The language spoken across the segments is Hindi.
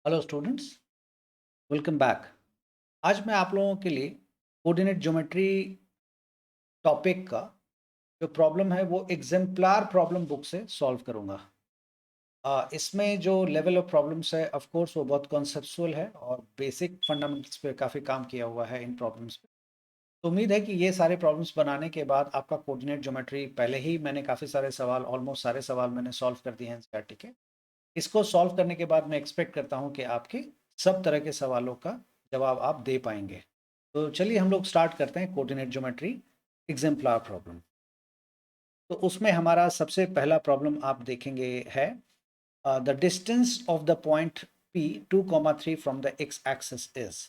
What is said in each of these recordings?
Hello students, welcome back. आज मैं आप लोगों के लिए कोऑर्डिनेट ज्योमेट्री टॉपिक का जो प्रॉब्लम है वो एग्जाम्पलर प्रॉब्लम बुक से सॉल्व करूंगा। इसमें जो लेवल ऑफ प्रॉब्लम्स है ऑफ कोर्स वो बहुत कॉन्सेप्चुअल है और बेसिक फंडामेंटल्स पे काफ़ी काम किया हुआ है इन प्रॉब्लम्स पे। तो उम्मीद है कि ये सारे प्रॉब्लम्स बनाने के बाद आपका कोऑर्डिनेट ज्योमेट्री, पहले ही मैंने काफ़ी सारे सवाल, ऑलमोस्ट सारे सवाल मैंने सॉल्व कर दिए हैं एनसीईआरटी के। इसको सॉल्व करने के बाद मैं एक्सपेक्ट करता हूँ कि आपके सब तरह के सवालों का जवाब आप दे पाएंगे। तो चलिए हम लोग स्टार्ट करते हैं कोऑर्डिनेट ज्योमेट्री एग्जाम्पलर प्रॉब्लम। तो उसमें हमारा सबसे पहला प्रॉब्लम आप देखेंगे है the distance of the point P 2,3 from the x axis is.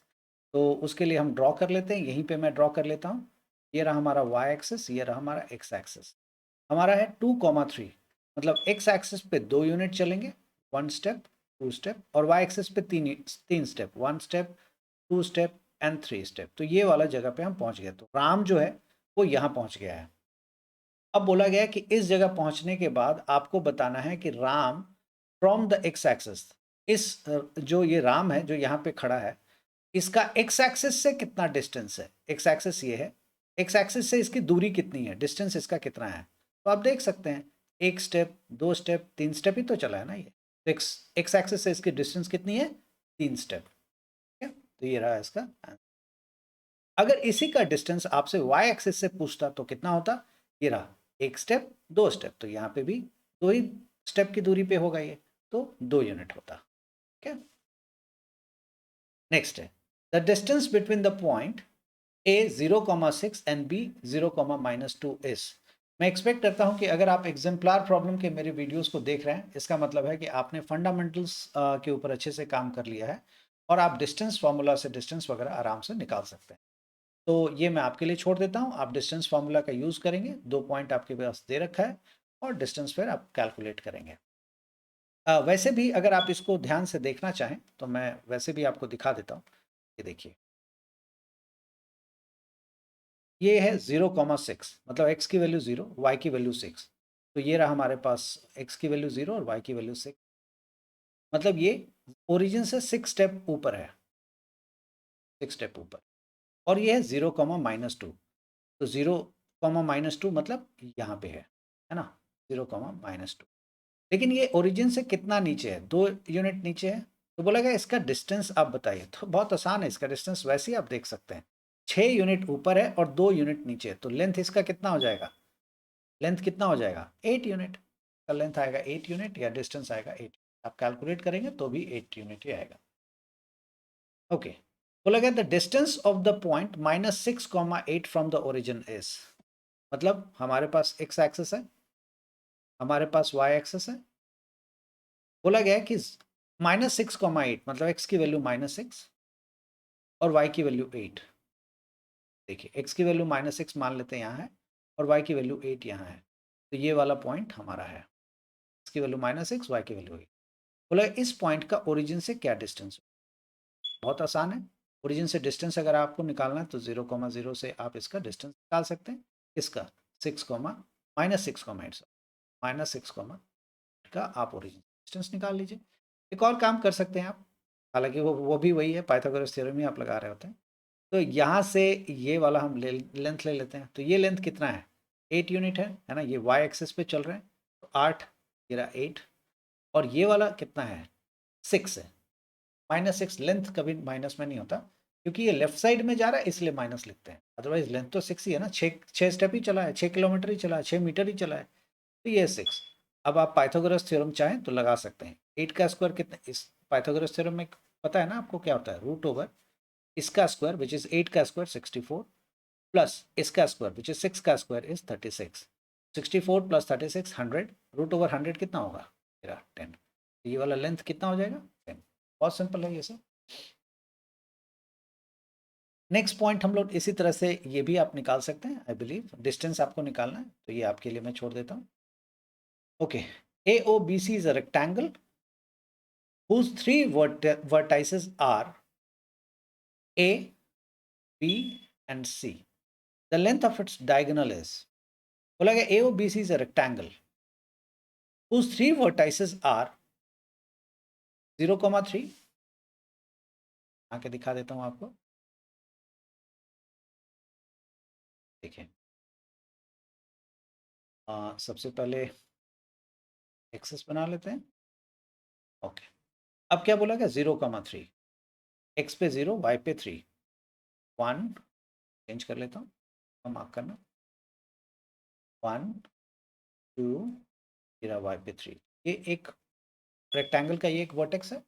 तो उसके लिए हम ड्रॉ कर लेते हैं, यहीं पे मैं ड्रॉ कर लेता हूँ। ये रहा हमारा वाई एक्सिस, ये रहा हमारा एक्स एक्सिस। हमारा है 2,3, मतलब एक्स एक्सिस पे 2 यूनिट चलेंगे, 1 स्टेप, 2 स्टेप, और वाई एक्सिस पे तीन तीन step, 1 step, 2 step and 3 step. तो ये वाला जगह पे हम पहुंच गए। तो राम जो है वो यहाँ पहुंच गया है। अब बोला गया है कि इस जगह पहुंचने के बाद आपको बताना है कि Ram from the x axis, इस जो ये राम है जो यहाँ पे खड़ा है, इसका एक्स एक्सिस से कितना डिस्टेंस है। एक्स एक्सिस ये है, एक्स एक्सिस से इसकी दूरी कितनी है, डिस्टेंस इसका कितना है। तो आप देख सकते हैं 1 स्टेप, 2 स्टेप, 3 स्टेप ही तो चला है ना ये। तो एक्स एक्स एक्सिस से इसकी डिस्टेंस कितनी है, 3 स्टेप। ठीक है, तो ये रहा इसका आंसर। अगर इसी का डिस्टेंस आपसे वाई एक्सिस से पूछता तो कितना होता, ये रहा 1 स्टेप, 2 स्टेप, तो यहाँ पे भी 2 ही स्टेप की दूरी पे होगा ये, तो 2 यूनिट होता। ठीक है, नेक्स्ट है the distance between the point A 0,6 and B 0,-2 is. मैं एक्सपेक्ट करता हूं कि अगर आप एग्जाम्पलर प्रॉब्लम के मेरे वीडियोस को देख रहे हैं, इसका मतलब है कि आपने फंडामेंटल्स के ऊपर अच्छे से काम कर लिया है और आप डिस्टेंस फार्मूला से डिस्टेंस वगैरह आराम से निकाल सकते हैं। तो ये मैं आपके लिए छोड़ देता हूं, आप डिस्टेंस फार्मूला का यूज़ करेंगे। 2 पॉइंट आपके पास दे रखा है और डिस्टेंस फिर आप कैलकुलेट करेंगे। वैसे भी अगर आप इसको ध्यान से देखना चाहें तो मैं वैसे भी आपको दिखा देता हूँ। ये देखिए, ये है 0,6, मतलब x की वैल्यू 0, y की वैल्यू 6। तो ये रहा हमारे पास x की वैल्यू 0 और y की वैल्यू 6, मतलब ये ओरिजिन से 6 स्टेप ऊपर है, 6 स्टेप ऊपर। और ये है 0,-2। तो 0,-2 मतलब यहाँ पे है ना, 0,-2। लेकिन ये ओरिजिन से कितना नीचे है, 2 यूनिट नीचे है। तो बोला गया इसका डिस्टेंस आप बताइए। तो बहुत आसान है, इसका डिस्टेंस वैसे ही आप देख सकते हैं, 6 यूनिट ऊपर है और 2 यूनिट नीचे है। तो लेंथ इसका कितना हो जाएगा, लेंथ कितना हो जाएगा, 8 यूनिट का लेंथ आएगा, 8 यूनिट, या डिस्टेंस आएगा 8। आप कैलकुलेट करेंगे तो भी 8 यूनिट ही आएगा। ओके, बोला गया the distance of the point -6,8 from the origin is. मतलब हमारे पास एक्स एक्सेस है, हमारे पास वाई एक्सेस है। बोला गया है कि -6,8 मतलब एक्स की वैल्यू -6 और वाई की वैल्यू 8। देखिए एक्स की वैल्यू -6 मान लेते हैं यहाँ है, और वाई की वैल्यू 8 यहाँ है। तो ये वाला पॉइंट हमारा है, एक्स की वैल्यू -6, वाई की वैल्यू 8। बोला इस पॉइंट का ओरिजिन से क्या डिस्टेंस। बहुत आसान है, ओरिजिन से डिस्टेंस अगर आपको निकालना है तो 0,0 से आप इसका डिस्टेंस निकाल सकते हैं। इसका 6, -6,8 -6, का आप ओरिजिन डिस्टेंस निकाल लीजिए। एक और काम कर सकते हैं आप, हालांकि वो भी वही है, पाइथागोरस थ्योरम ही आप लगा रहे होते हैं। तो यहाँ से ये वाला हम लेंथ ले लेते हैं। तो ये लेंथ कितना है, 8 यूनिट है ना। ये वाई एक्सिस पे चल रहे हैं, तो 8, ये रहा 8। और ये वाला कितना है, 6 है। -6, लेंथ कभी माइनस में नहीं होता, क्योंकि ये लेफ्ट साइड में जा रहा है इसलिए माइनस लिखते हैं, अदरवाइज लेंथ तो 6 ही है ना। 6 स्टेप ही चला है, 6 किलोमीटर ही चला है, 6 मीटर ही चला है। तो ये 6। अब आप पाइथागोरस थ्योरम चाहें तो लगा सकते हैं। 8 का स्क्वायर कितना, इस पाइथागोरस थ्योरम में पता है ना आपको क्या होता है, √, इसका स्क्वायर विच इज 8 का स्क्वायर 64, प्लस इसका स्क्वायर विच इज 6 का स्क्वायर इज 36। 64 + 36 100, √100 कितना होगा, मेरा 10। ये वाला लेंथ कितना हो जाएगा, 10। बहुत सिंपल है ये सब। नेक्स्ट पॉइंट हम लोग इसी तरह से ये भी आप निकाल सकते हैं। आई बिलीव डिस्टेंस आपको निकालना है, तो ये आपके लिए मैं छोड़ देता हूँ। Okay, AOBC is a rectangle whose three vertices are A, B and C. The length of its diagonal is, बोला गया AOBC is a rectangle whose three vertices are 0,3, आके दिखा देता हूँ आपको। देखिए सबसे पहले एक्सेस बना लेते हैं। ओके, अब क्या बोला गया 0,3, एक्स पे 0, वाई पे 3, 1 चेंज कर लेता हूँ, मार्क करना 1 2, मेरा वाई पे 3। ये एक रेक्टेंगल का ये एक वर्टेक्स है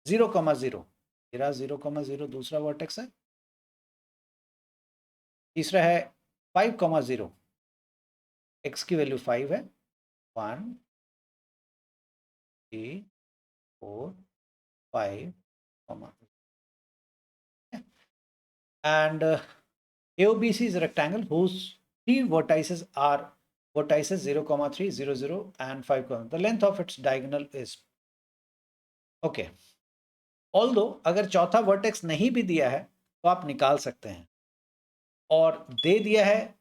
0,0, मेरा 0,0 दूसरा वर्टेक्स है। तीसरा है 5,0, एक्स की वैल्यू 5 है, 1 3 4 5, and AOBC is a rectangle whose three vertices are vertices 0,3, 0, 0 and 5, the length of its diagonal is okay. Although अगर चौथा वर्टेक्स नहीं भी दिया है तो आप निकाल सकते हैं, और दे दिया है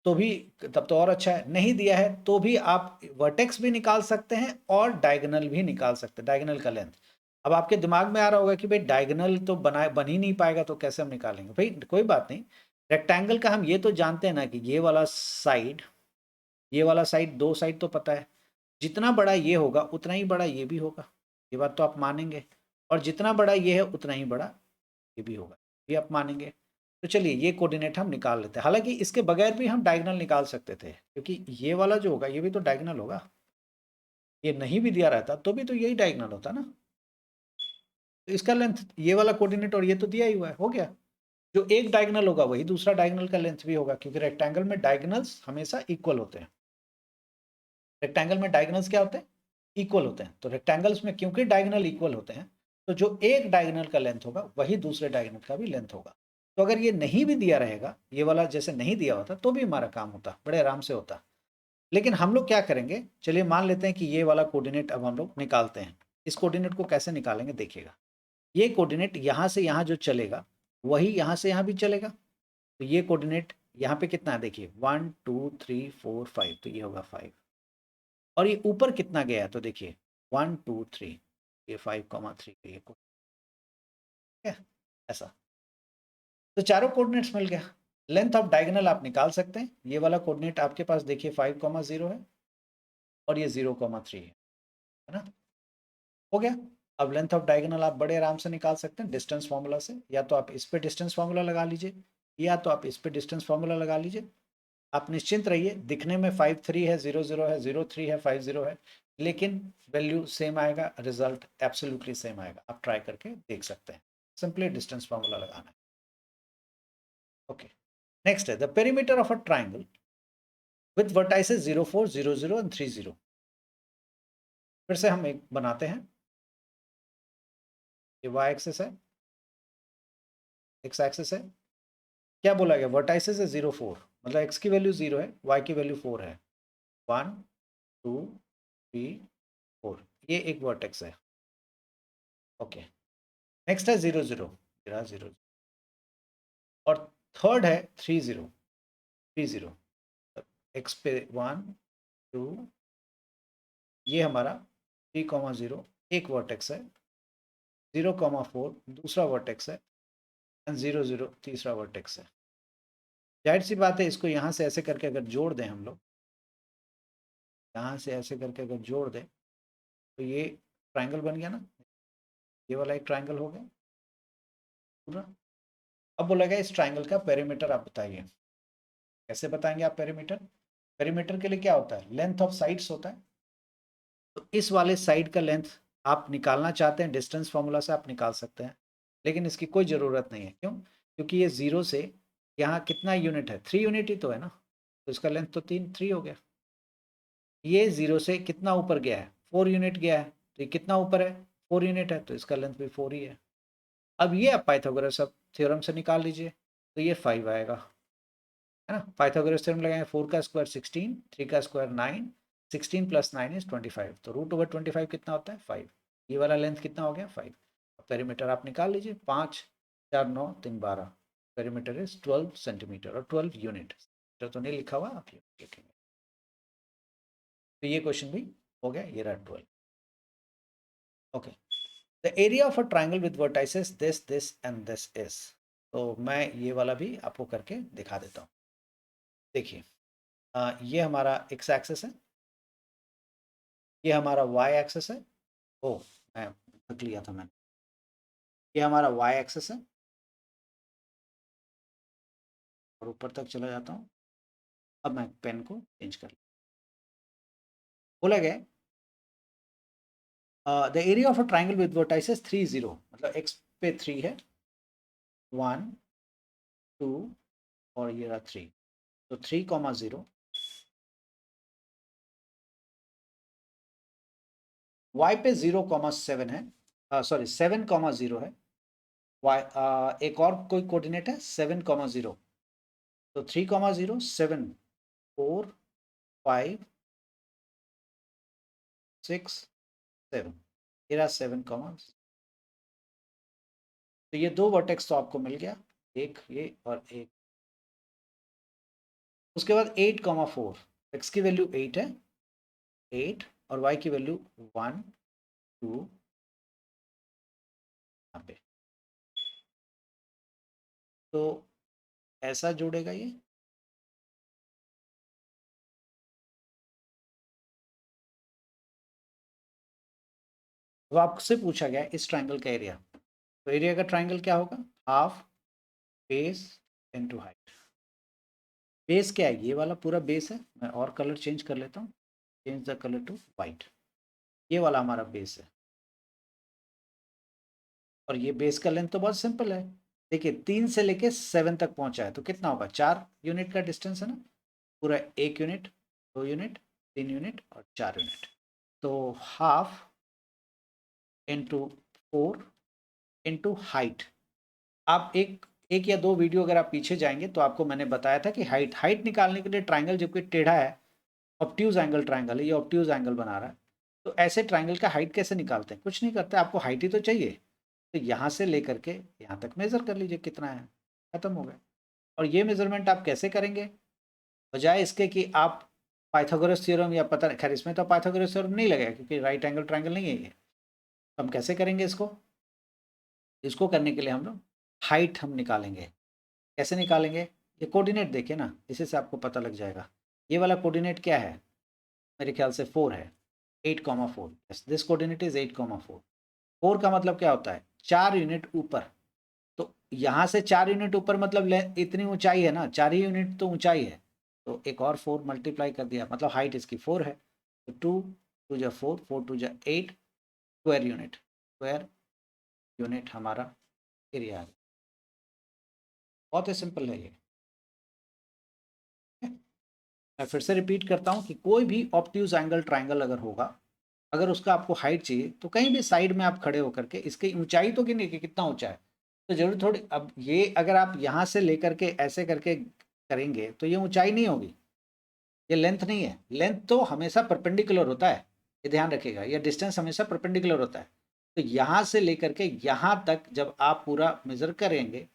तो भी तब तो और अच्छा है, नहीं दिया है तो भी आप वर्टेक्स भी निकाल सकते हैं और डायगोनल भी निकाल सकते हैं, डायगोनल का लेंथ। अब आपके दिमाग में आ रहा होगा कि भाई डायगोनल तो बन ही नहीं पाएगा तो कैसे हम निकालेंगे। भाई कोई बात नहीं, रेक्टेंगल का हम ये तो जानते हैं ना कि ये वाला साइड, ये वाला साइड, दो साइड तो पता है, जितना बड़ा ये होगा उतना ही बड़ा ये भी होगा, ये बात तो आप मानेंगे, और जितना बड़ा ये है उतना ही बड़ा ये भी होगा, ये आप मानेंगे। तो चलिए ये कोऑर्डिनेट हम निकाल लेते हैं। हालांकि इसके बगैर भी हम डायगोनल निकाल सकते थे, क्योंकि ये वाला जो होगा ये भी तो डायगोनल होगा, ये नहीं भी दिया रहता तो भी तो यही डायगोनल होता ना। तो इसका लेंथ ये वाला कोऑर्डिनेट और ये तो दिया ही हुआ है, हो गया। जो एक डायगोनल होगा वही दूसरा डायगोनल का लेंथ भी होगा, क्योंकि रेक्टेंगल में डायगोनल्स हमेशा इक्वल होते हैं। रेक्टेंगल में डायगोनल्स क्या होते हैं? इक्वल होते हैं। तो रेक्टेंगल्स में क्योंकि डायगोनल इक्वल होते हैं, तो जो एक डायगोनल का लेंथ होगा वही दूसरे डायगोनल का भी लेंथ होगा। तो अगर ये नहीं भी दिया रहेगा, ये वाला जैसे नहीं दिया होता, तो भी हमारा काम होता, बड़े आराम से होता। लेकिन हम लोग क्या करेंगे, चलिए मान लेते हैं कि ये वाला कोऑर्डिनेट अब हम लोग निकालते हैं। इस कोऑर्डिनेट को कैसे निकालेंगे देखिएगा। ये कोऑर्डिनेट यहाँ से यहाँ जो चलेगा वही यहाँ से यहाँ भी चलेगा। तो ये कोऑर्डिनेट यहाँ पे कितना है देखिए, 1 2 3 4 5, तो ये होगा 5। और ये ऊपर कितना गया है तो देखिए 1 2 3, ये 5,3, ये है ऐसा। तो चारों कोऑर्डिनेट्स मिल गया। लेंथ ऑफ डायगोनल आप निकाल सकते हैं। ये वाला कोऑर्डिनेट आपके पास देखिए 5,0 है और ये 0,3 है ना, हो गया। अब लेंथ ऑफ डायगोनल आप बड़े आराम से निकाल सकते हैं डिस्टेंस फार्मूला से। या तो आप इस पे डिस्टेंस फार्मूला लगा लीजिए, या तो आप इस पे डिस्टेंस फार्मूला लगा लीजिए। आप निश्चिंत रहिए, दिखने में 5,3 है, 0,0 है, 0,3 है, 5,0 है, लेकिन वैल्यू सेम आएगा, रिजल्ट एब्सोल्युटली सेम आएगा। आप ट्राई करके देख सकते हैं, सिंपली डिस्टेंस फार्मूला लगाना है। ओके, नेक्स्ट है the perimeter of a triangle with vertices 0, 4, 0, 0 and 3, 0। फिर से हम एक बनाते हैं। ये वाई एक्सिस है, एक्स एक्सिस है। क्या बोला गया, वर्टाइसेस है 0, 4, मतलब एक्स की वैल्यू 0 है, वाई की वैल्यू 4 है। 1 2 3 4, ये एक वर्टेक्स है। ओके, नेक्स्ट है 0, 0, 0, और थर्ड है 3, 0, 3, 0। एक्स पे 1 2, ये हमारा 3,0 एक वर्टेक्स है, 0,4 दूसरा वर्टेक्स है, एंड 0, 0 तीसरा वर्टेक्स है। जाहिर सी बात है, इसको यहाँ से ऐसे करके अगर जोड़ दें हम लोग, यहाँ से ऐसे करके अगर जोड़ दें तो ये ट्राइंगल बन गया ना, ये वाला एक ट्राइंगल हो गया पूरा। अब बोला गया इस ट्राइंगल का पेरीमीटर आप बताइए। कैसे बताएंगे आप पेरीमीटर? पेरीमीटर के लिए क्या होता है, लेंथ ऑफ साइड्स होता है। तो इस वाले साइड का लेंथ आप निकालना चाहते हैं, डिस्टेंस फार्मूला से आप निकाल सकते हैं, लेकिन इसकी कोई ज़रूरत नहीं है। क्यों? क्योंकि ये 0 से यहाँ कितना यूनिट है, 3 यूनिट ही तो है ना, तो इसका लेंथ तो 3 हो गया। ये 0 से कितना ऊपर गया है, 4 यूनिट गया है, तो ये कितना ऊपर है, 4 यूनिट है, तो इसका लेंथ भी 4 ही है। अब ये आप पाइथागोरस थ्योरम से निकाल लीजिए, तो ये 5 आएगा, है ना। पाइथागोरस थ्योरम लगाएंगे, 4 का स्क्वायर 16, 3 का स्क्वायर 9, 16 + 9 = 25, तो √25 कितना होता है, 5। ये वाला लेंथ कितना हो गया, 5। पेरीमीटर आप निकाल लीजिए, 5 4 9 3 12, पेरीमीटर इज 12 सेंटीमीटर और 12 यूनिट। तो नहीं लिखा हुआ, आप लिखेंगे। तो ये क्वेश्चन भी हो गया, ये रहा 12। Okay, the area of a triangle with vertices this and this is. तो मैं ये वाला भी आपको करके दिखा देता हूँ। देखिए ये हमारा एक्स एक्सेस है, ये हमारा वाई एक्सेस है। ओ मैं रख लिया था मैंने। ये हमारा वाई एक्सेस है और ऊपर तक चला जाता हूँ। अब मैं पेन को चेंज कर बोला गया the area of a triangle with vertices 3 0, मतलब एक्स पे 3 है, 1 2 और ये रहा 3। तो 3,0 वाई पे 0,7 है, सॉरी 7,0 है। वाई एक और कोई कोऑर्डिनेट है 7,0। तो 3,0 7 4 5 6 7, ये रहा 7, तो ये दो वर्टेक्स तो आपको मिल गया, एक ये और एक। उसके बाद 8,4, एक्स की वैल्यू 8 है, 8 और वाई की वैल्यू 1 2 यहाँ पे। तो ऐसा जोड़ेगा ये। तो आपसे पूछा गया इस ट्राइंगल का एरिया, तो एरिया का ट्राइंगल क्या होगा, half base into height. Base क्या है, ये वाला पूरा बेस है। मैं और कलर चेंज कर लेता हूँ, change the colour to white. ये वाला हमारा बेस है और ये बेस का लेंथ तो बहुत सिंपल है। देखिए 3 से लेके 7 तक पहुंचा है, तो कितना होगा, 4 यूनिट का डिस्टेंस है ना, पूरा 1 यूनिट 2 यूनिट 3 यूनिट और 4 यूनिट। तो हाफ इंटू 4 इंटू हाइट। आप एक एक या दो वीडियो अगर आप पीछे जाएंगे तो आपको मैंने बताया था कि हाइट हाइट निकालने के लिए ट्राइंगल जबकि टेढ़ा है, ऑब्ट्यूज एंगल ट्राइंगल है, ये ऑब्ट्यूज एंगल बना रहा है, तो ऐसे ट्राइंगल का हाइट कैसे निकालते हैं, कुछ नहीं करते, आपको हाइट ही तो चाहिए। तो यहाँ से लेकर के यहाँ तक मेजर कर लीजिए कितना है, खत्म हो गया। और ये मेजरमेंट आप कैसे करेंगे, बजाय इसके कि आप पाइथागोरस थ्योरम या पता, खैर इसमें तो पाइथागोरस थ्योरम नहीं लगेगा क्योंकि राइट एंगल ट्राइंगल नहीं है ये। तो हम कैसे करेंगे इसको, इसको करने के लिए हम लोग हाइट हम निकालेंगे। कैसे निकालेंगे, ये कोऑर्डिनेट देखिए ना, इसी से आपको पता लग जाएगा। ये वाला कोऑर्डिनेट क्या है, मेरे ख्याल से 4 है, 8,4, यस दिस कोऑर्डिनेट इज 8,4। 4 का मतलब क्या होता है, 4 यूनिट ऊपर। तो यहाँ से 4 यूनिट ऊपर मतलब इतनी ऊंचाई है ना, 4 ही यूनिट तो ऊंचाई है। तो एक और 4 मल्टीप्लाई कर दिया, मतलब हाइट इसकी 4 है। तो 2 2 जा 4 4 2 जा 8 स्क्वायर यूनिट हमारा एरिया है। बहुत ही सिंपल है ये। मैं फिर से रिपीट करता हूँ कि कोई भी ऑब्ट्यूज एंगल ट्राइंगल अगर होगा, अगर उसका आपको हाइट चाहिए तो कहीं भी साइड में आप खड़े होकर के इसकी ऊंचाई तो गिनिए कि कितना ऊंचा है। तो जरूर थोड़ी, अब ये अगर आप यहाँ से लेकर के ऐसे करके करेंगे तो ये ऊंचाई नहीं होगी, ये लेंथ नहीं है। लेंथ तो हमेशा परपेंडिकुलर होता है, ये ध्यान रखिएगा, ये डिस्टेंस हमेशा परपेंडिकुलर होता है। तो यहाँ से लेकर के यहाँ तक जब आप पूरा मेजर करेंगे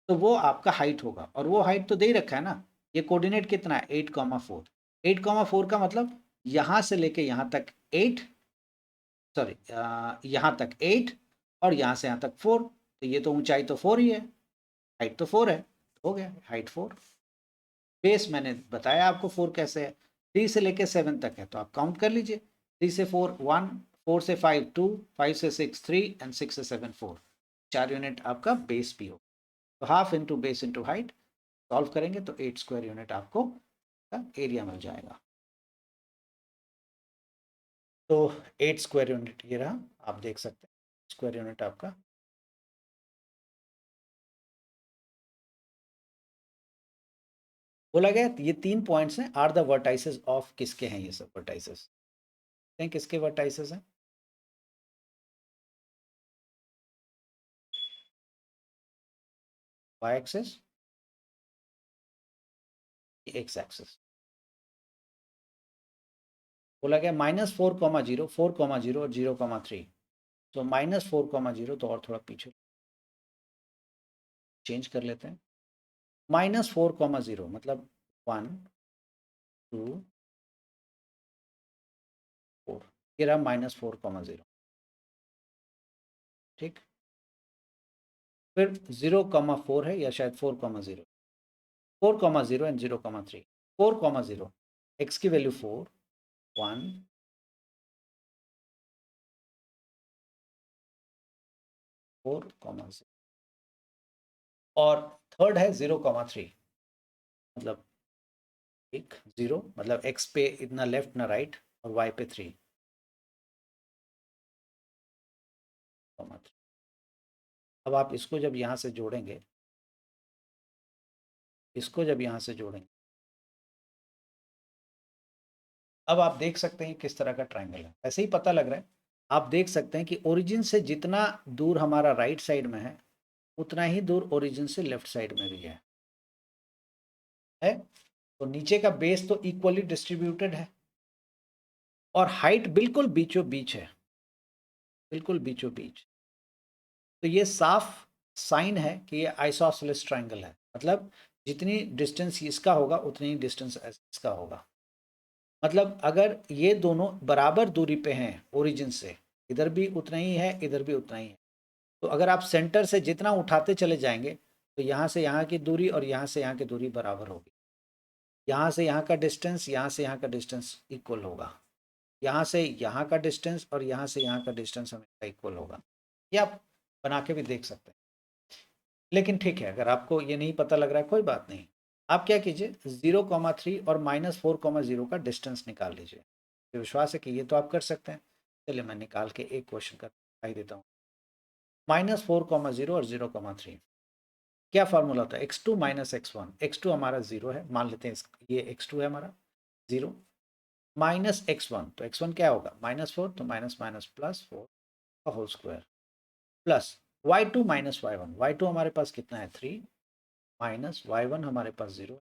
तो वो आपका हाइट होगा, और वो हाइट तो दे ही रखा है ना। ये कोऑर्डिनेट कितना है 8,4, 8,4 का मतलब यहाँ से लेके यहाँ तक 8, सॉरी यहाँ तक 8 और यहाँ से यहाँ तक 4। तो ये तो ऊंचाई तो 4 ही है, हाइट तो 4 है, हो गया हाइट 4। बेस मैंने बताया आपको 4 कैसे है, 3 से लेके 7 तक है, तो आप काउंट कर लीजिए, 3 से 4 1, 4 से 5 2, 5 से 6 3 एंड 6 से 7 4। 4 यूनिट आपका बेस भी हो। तो half into base into height solve करेंगे तो 8 स्क्वायर यूनिट आपको एरिया मिल जाएगा। तो 8 स्क्वायर यूनिट ये रहा, आप देख सकते हैं स्क्वायर यूनिट आपका। बोला गया ये 3 पॉइंट्स हैं, आर द वर्टाइसेस ऑफ, किसके हैं ये सब वर्टाइसेस, हैं किसके वर्टाइसेस हैं, वाई एक्सेस, एक्स एक्सेस। बोला गया -4,0 4,0 और 0,3। तो -4,0 तो और थोड़ा पीछे चेंज कर लेते हैं, -4,0 मतलब 1 2 4, ये रहा -4,0। ठीक, फिर 0,4 है या शायद 4,0, 4,0 एंड 0,3, 4,0 x की वैल्यू 4, 1, 4,0 और थर्ड है 0,3, मतलब एक 0, मतलब x पे इतना लेफ्ट ना राइट और y पे 3, अब आप इसको जब यहाँ से जोड़ेंगे, इसको जब यहाँ से जोड़ेंगे, अब आप देख सकते हैं किस तरह का ट्रायंगल है, ऐसे ही पता लग रहा है। आप देख सकते हैं कि ओरिजिन से जितना दूर हमारा राइट साइड में है उतना ही दूर ओरिजिन से लेफ्ट साइड में भी है? तो नीचे का बेस तो इक्वली डिस्ट्रीब्यूटेड है और हाइट बिल्कुल बीचों बीच है, बिल्कुल बीचों बीच। तो ये साफ साइन है कि ये आइसोसेलेस ट्रायंगल है, मतलब जितनी डिस्टेंस इसका होगा उतनी ही डिस्टेंस इसका होगा। मतलब अगर ये दोनों बराबर दूरी पे हैं ओरिजिन से, इधर भी उतना ही है इधर भी उतना ही है, तो अगर आप सेंटर से जितना उठाते चले जाएंगे तो यहाँ से यहाँ की दूरी और यहाँ से यहाँ की दूरी बराबर होगी। यहाँ से यहाँ का डिस्टेंस, यहाँ से यहाँ का डिस्टेंस इक्वल होगा, यहाँ से यहाँ का डिस्टेंस और यहाँ से यहाँ का डिस्टेंस हमेशा इक्वल होगा। ये आप बना के भी देख सकते हैं। लेकिन ठीक है, अगर आपको ये नहीं पता लग रहा है कोई बात नहीं, आप क्या कीजिए 0,3 और -4,0 का डिस्टेंस निकाल लीजिए। मुझे विश्वास है कि ये तो आप कर सकते हैं। चलिए मैं निकाल के एक क्वेश्चन का दिखाई देता हूँ। -4,0 और 0,3, क्या फार्मूला होता है? x2 - x1, x2 हमारा 0 है, मान लेते हैं ये x2 है हमारा 0, माइनस x1, तो x1 क्या होगा? -4, तो माइनस माइनस प्लस 4 का whole square, plus y2 - y1, y2 हमारे पास कितना है 3, माइनस y1 हमारे पास 0,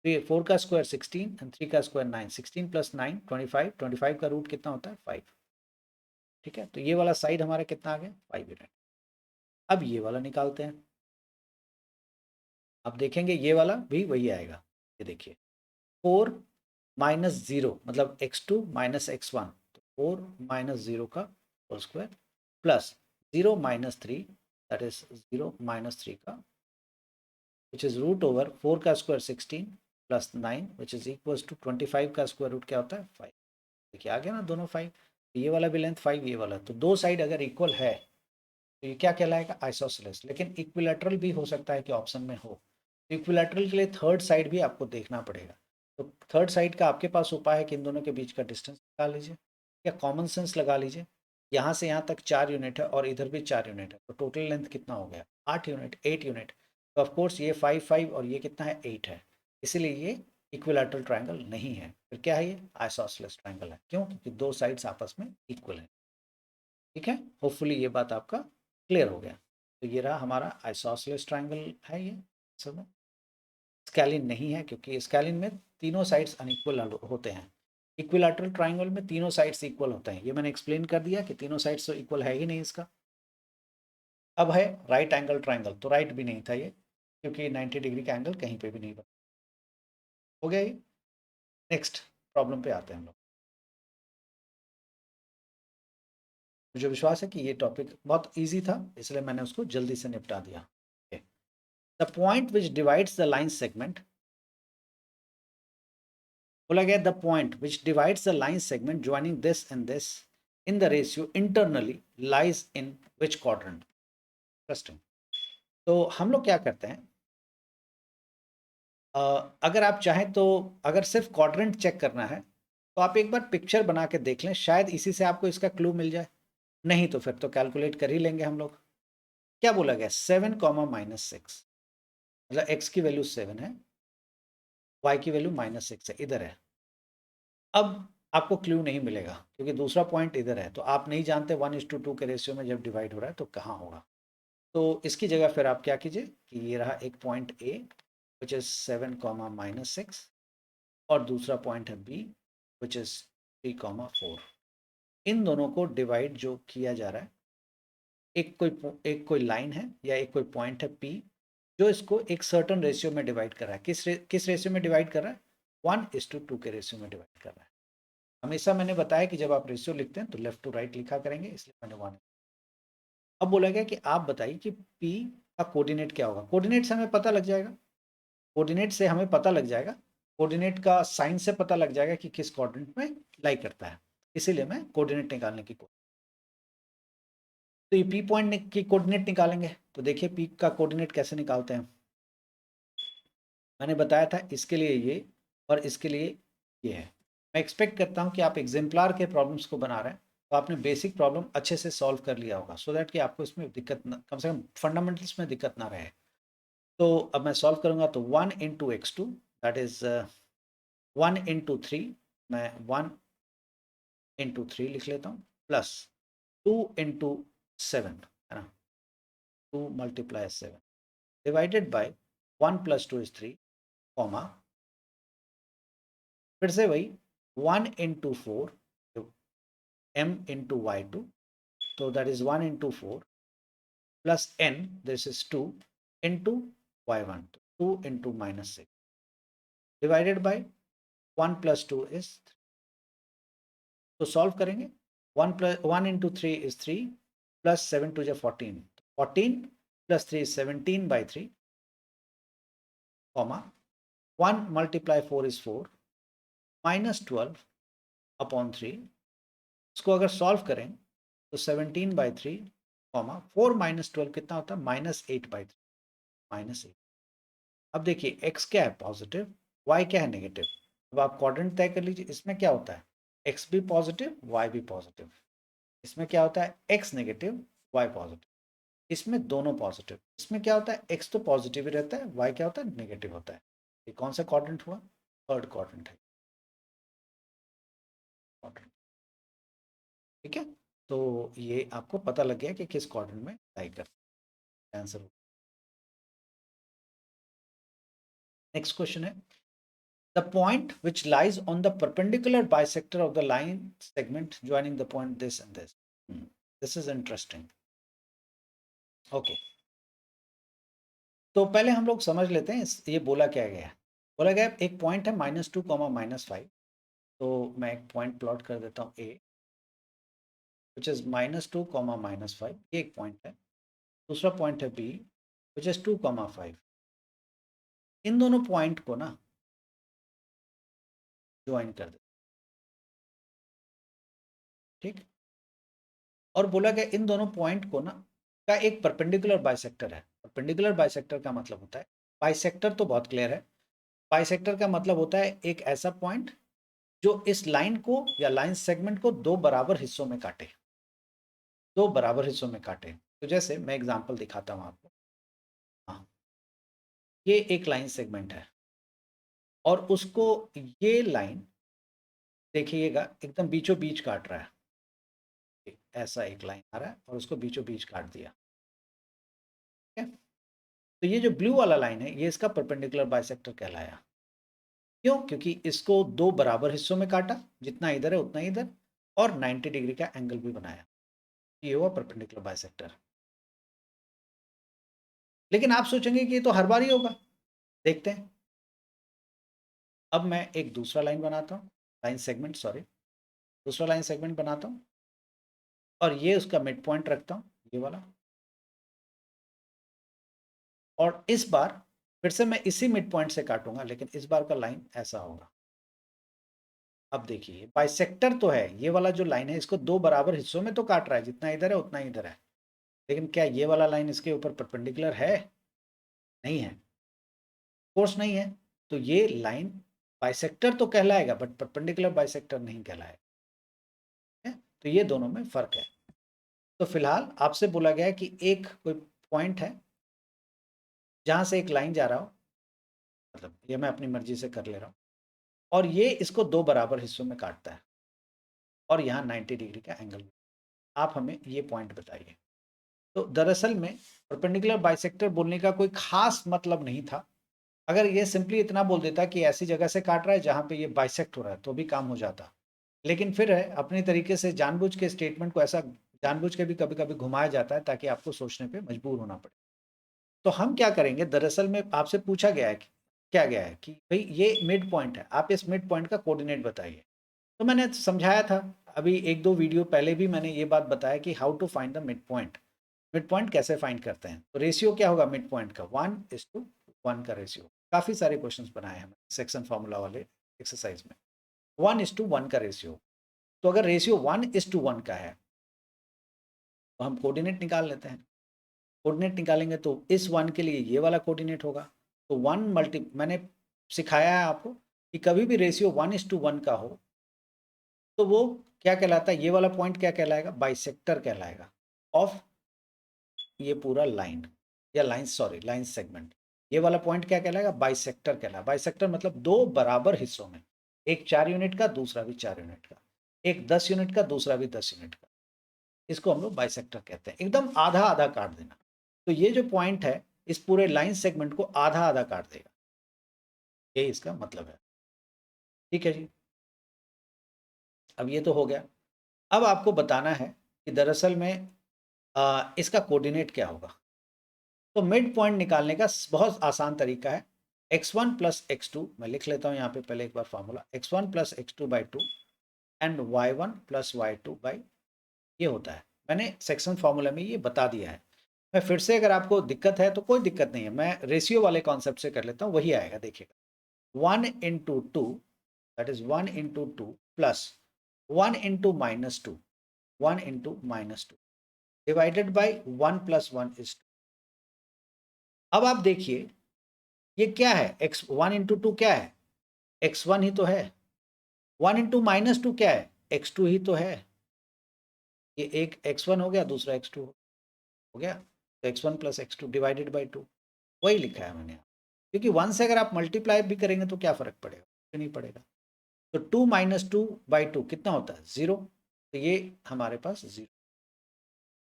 तो ये 4 का स्क्वायर 16 एंड 3 का स्क्वायर 9, 16 + 9 25, 25 का रूट कितना होता है 5। ठीक है, तो ये वाला साइड हमारा कितना आ गया 5 यूनिट। अब ये वाला निकालते हैं, अब देखेंगे ये वाला भी वही आएगा। ये देखिए 4 - 0 मतलब x2 - x1, तो 4 - 0 का whole square plus 0 - 3, that is 0 - 3 का, which is रूट ओवर 4 का square 16 plus 9 which is equals to 25 का स्क्वायर रूट क्या होता है 5। देखिए आ गया ना दोनों 5, ये वाला भी लेंथ 5, ये वाला, तो दो साइड अगर इक्वल है तो ये क्या कहलाएगा आइसोसेलेस। लेकिन इक्विलैटरल भी हो सकता है कि ऑप्शन में हो, तो इक्विलैटरल के लिए थर्ड साइड भी आपको देखना पड़ेगा। तो थर्ड साइड का आपके पास उपाय है कि इन दोनों के बीच का डिस्टेंस निकाल लीजिए या कॉमन सेंस लगा लीजिए। यहाँ से यहाँ तक 4 यूनिट है और इधर भी 4 यूनिट है, तो टोटल लेंथ कितना हो गया 8 यूनिट, 8 यूनिट। तो ऑफकोर्स ये 5 5 और ये कितना है 8 है, इसीलिए ये इक्विलैटरल ट्रायंगल नहीं है। फिर क्या है ये आइसोसेलेस ट्रायंगल है। क्यों? क्योंकि दो साइड्स आपस में इक्वल है। ठीक है, होपफुली ये बात आपका क्लियर हो गया। तो ये रहा हमारा आइसोसेलेस ट्रायंगल है ये सब। स्केलिन नहीं है क्योंकि स्केलिन में तीनों साइड्स अनइक्वल होते हैं, इक्विलैटरल ट्रायंगल में तीनों साइड्स इक्वल होते हैं। ये मैंने एक्सप्लेन कर दिया कि तीनों साइड्स तो इक्वल है ही नहीं इसका। अब है राइट एंगल ट्रायंगल, तो राइट भी नहीं था ये क्योंकि 90 डिग्री का एंगल कहीं पे भी नहीं बना। हो गया ये। नेक्स्ट प्रॉब्लम पे आते हैं हम लोग। मुझे विश्वास है कि ये टॉपिक बहुत ईजी था, इसलिए मैंने उसको जल्दी से निपटा दिया। The point which divides the line segment, बोला गया the point which divides the line segment joining this and this in the ratio internally lies in which quadrant. Interesting. तो हम लोग क्या करते हैं, अगर आप चाहें तो अगर सिर्फ क्वाड्रेंट चेक करना है तो आप एक बार पिक्चर बना के देख लें, शायद इसी से आपको इसका क्लू मिल जाए। नहीं तो फिर तो कैलकुलेट कर ही लेंगे हम लोग। क्या बोला गया 7, -6, मतलब x की वैल्यू 7 है, y की वैल्यू -6 है, इधर है। अब आपको क्लू नहीं मिलेगा क्योंकि दूसरा पॉइंट इधर है, तो आप नहीं जानते 1:2 के रेशियो में जब डिवाइड हो रहा है तो कहाँ होगा। तो इसकी जगह फिर आप क्या कीजिए कि ये रहा एक पॉइंट A विच इज़ 7, -6 और दूसरा पॉइंट है B विच इज़ 3, 4। इन दोनों को डिवाइड जो किया जा रहा है, एक कोई लाइन है या एक कोई पॉइंट है P जो इसको एक सर्टन रेशियो में डिवाइड कर रहा है। किस रेशियो में डिवाइड कर रहा है? 1:2 के रेशियो में डिवाइड कर रहा है। हमेशा मैंने बताया कि जब आप रेशियो लिखते हैं तो लेफ्ट टू राइट लिखा करेंगे, इसलिए मैंने 1 अब बोला गया कि आप बताइए कि P का कोऑर्डिनेट क्या होगा। कोऑर्डिनेट से हमें पता लग जाएगा, कोऑर्डिनेट से हमें पता लग जाएगा, कोऑर्डिनेट का साइन से पता लग जाएगा कि किस कोऑर्डिनेट में लाई करता है, इसीलिए मैं कोऑर्डिनेट निकालने की कोशिश। तो ये P पॉइंट की कोऑर्डिनेट निकालेंगे, तो देखिए P का कोऑर्डिनेट कैसे निकालते हैं। मैंने बताया था इसके लिए ये और इसके लिए ये है। मैं एक्सपेक्ट करता हूँ कि आप एग्जाम्पलार के प्रॉब्लम्स को बना रहे हैं तो आपने बेसिक प्रॉब्लम अच्छे से सॉल्व कर लिया होगा, सो दैट कि आपको इसमें दिक्कत न, कम से कम फंडामेंटल्स में दिक्कत ना रहे। तो अब मैं सॉल्व करूंगा, तो 1 × x2 दैट इज 1 × 3, मैं 1 × 3 लिख लेता हूँ, प्लस 2 × 7 है ना, 2 × 7 डिवाइडेड बाय 1 + 2 = 3, कॉमा फिर से वही 1 × 4 m × y2, so that is 1 × 4 plus n, this is 2 into y1, 2 into -6 divided by 1 + 2 is 3. तो सॉल्व करेंगे, 1 × 3 is 3 plus 7 2 is 14, 14 plus 3 is 17/3, comma 1 × 4 is 4 minus 12 upon 3. इसको अगर सॉल्व करें तो 17/3, कॉमा 4 - 12 कितना होता है, -8/3, -8। अब देखिए x क्या है, पॉजिटिव, y क्या है, नेगेटिव। अब आप क्वाड्रेंट तय कर लीजिए, इसमें क्या होता है, x भी पॉजिटिव, y भी पॉजिटिव। इसमें क्या होता है, x नेगेटिव, y पॉजिटिव। इसमें दोनों पॉजिटिव। इसमें क्या होता है, x तो पॉजिटिव ही रहता है, y क्या होता है, नेगेटिव होता है। ये कौन सा क्वाड्रेंट हुआ, थर्ड क्वाड्रेंट है, क्वाड्रेंट। ठीक है, तो ये आपको पता लग गया कि किस क्वाड्रेंट में लाई करता है, आंसर। नेक्स्ट क्वेश्चन है, the point which lies on the perpendicular bisector of the line segment joining the point this and this. This is interesting. Okay. तो पहले हम लोग समझ लेते हैं ये बोला क्या गया है। बोला गया एक पॉइंट है -2, -5। तो मैं एक पॉइंट प्लॉट कर देता हूँ A, विच इज -2, -5, ये एक पॉइंट है। दूसरा पॉइंट है B, विच इज 2, 5। इन दोनों पॉइंट को ना ज्वाइन कर दे, ठीक। और बोला गया इन दोनों पॉइंट को ना का एक परपेंडिकुलर बाइसेक्टर है। परपेंडिकुलर बाइसेक्टर का मतलब होता है, बाइसेक्टर तो बहुत क्लियर है, बाइसेक्टर का मतलब होता है एक ऐसा पॉइंट जो इस लाइन को या लाइन सेगमेंट को दो बराबर हिस्सों में काटे, दो बराबर हिस्सों में काटे। तो जैसे मैं एग्जांपल दिखाता हूं आपको। हाँ, ये एक लाइन सेगमेंट है और उसको ये लाइन देखिएगा एकदम बीचों बीच काट रहा है, ऐसा एक लाइन आ रहा है और उसको बीचों बीच काट दिया, ठीक है। तो ये जो ब्लू वाला लाइन है ये इसका परपेंडिकुलर बाइसेक्टर कहलाया। क्यों, क्योंकि इसको दो बराबर हिस्सों में काटा, जितना इधर है उतना इधर, और 90 डिग्री का एंगल भी बनाया, ये हुआ परपेंडिकुलर बाइसेक्टर। लेकिन आप सोचेंगे कि ये तो हर बार ही होगा, देखते हैं। अब मैं एक दूसरा लाइन बनाता हूँ, लाइन सेगमेंट, सॉरी, दूसरा लाइन सेगमेंट बनाता हूँ और ये उसका मिड पॉइंट रखता हूँ, ये वाला। और इस बार फिर से मैं इसी मिड पॉइंट से काटूंगा, लेकिन इस बार का लाइन ऐसा होगा। अब देखिए बाइसेक्टर तो है, ये वाला जो लाइन है इसको दो बराबर हिस्सों में तो काट रहा है, जितना इधर है उतना इधर है। लेकिन क्या ये वाला लाइन इसके ऊपर परपेंडिकुलर है, नहीं है, कोर्स नहीं है। तो ये लाइन बाइसेक्टर तो कहलाएगा बट परपेंडिकुलर बाइसेक्टर नहीं कहलाएगा, है? तो ये दोनों में फर्क है। तो फिलहाल आपसे बोला गया है कि एक कोई पॉइंट है जहां से एक लाइन जा रहा हो, मतलब ये मैं अपनी मर्जी से कर ले रहा हूं, और ये इसको दो बराबर हिस्सों में काटता है और यहाँ 90 डिग्री का एंगल। आप हमें ये पॉइंट बताइए। तो दरअसल में परपेंडिकुलर बाइसेक्टर बोलने का कोई खास मतलब नहीं था। अगर ये सिंपली इतना बोल देता कि ऐसी जगह से काट रहा है जहां पे ये बाइसेक्ट हो रहा है तो भी काम हो जाता। लेकिन फिर है अपनी तरीके से जानबूझ के स्टेटमेंट को ऐसा जानबूझ के भी कभी कभी घुमाया जाता है ताकि आपको सोचने पे मजबूर होना पड़े। तो हम क्या करेंगे, दरअसल में आपसे पूछा गया है कि क्या गया है कि भाई ये मिड पॉइंट है, आप इस मिड पॉइंट का कोऑर्डिनेट बताइए। तो मैंने समझाया था अभी एक दो वीडियो पहले भी मैंने ये बात बताया कि how to find the mid point. Mid point कैसे फाइंड करते हैं? तो रेशियो क्या होगा मिड पॉइंट का? 1:1 का रेशियो। काफ़ी सारे क्वेश्चंस बनाए हैं सेक्शन फार्मूला वाले एक्सरसाइज में। 1:1 का रेशियो। तो अगर रेशियो 1:1 का है तो हम कोऑर्डिनेट निकाल लेते हैं। कोऑर्डिनेट निकालेंगे तो इस 1 के लिए ये वाला कोऑर्डिनेट होगा। तो 1 मल्टी मैंने सिखाया है आपको कि कभी भी रेशियो 1:1 का हो तो वो क्या कहलाता है? ये वाला पॉइंट क्या कहलाएगा? बाइसेक्टर कहलाएगा ऑफ ये पूरा लाइन या लाइन सेगमेंट। ये वाला पॉइंट क्या कहलाएगा? बाइसेक्टर कहलाएगा। बाइसेक्टर मतलब दो बराबर हिस्सों में, एक 4 यूनिट का, दूसरा भी 4 यूनिट का, एक 10 यूनिट का, दूसरा भी 10 यूनिट का। इसको हम लोग बाइसेक्टर कहते हैं। एकदम आधा आधा काट देना। तो ये जो पॉइंट है इस पूरे लाइन सेगमेंट को आधा आधा काट देगा, ये इसका मतलब है। ठीक है जी, अब ये तो हो गया। अब आपको बताना है कि दरअसल में इसका कोऑर्डिनेट क्या होगा। तो मिड पॉइंट निकालने का बहुत आसान तरीका है। x1 प्लस x2, मैं लिख लेता हूँ यहाँ पे पहले एक बार formula, x1 plus x2/2 and y1 plus y2 ये होता है। मैंने सेक्शन फार्मूला में ये बता दिया है। मैं फिर से, अगर आपको दिक्कत है तो कोई दिक्कत नहीं है, मैं रेशियो वाले कॉन्सेप्ट से कर लेता हूँ, वही आएगा देखिएगा। 1:2 that is 1:2 plus 1:-2 1:-2 divided by 1 + 1 अब आप देखिए ये क्या है? x 1:2 क्या है? x1 ही तो है। 1:-2 क्या है? x2 ही तो है। ये एक x1 हो गया, दूसरा x2 हो गया। तो x1 + x2 डिवाइडेड बाई 2 वही लिखा है मैंने। क्योंकि 1 से अगर आप मल्टीप्लाई भी करेंगे तो क्या फ़र्क पड़ेगा? कुछ नहीं पड़ेगा। तो 2 - 2/2 कितना होता है? 0। तो ये हमारे पास 0।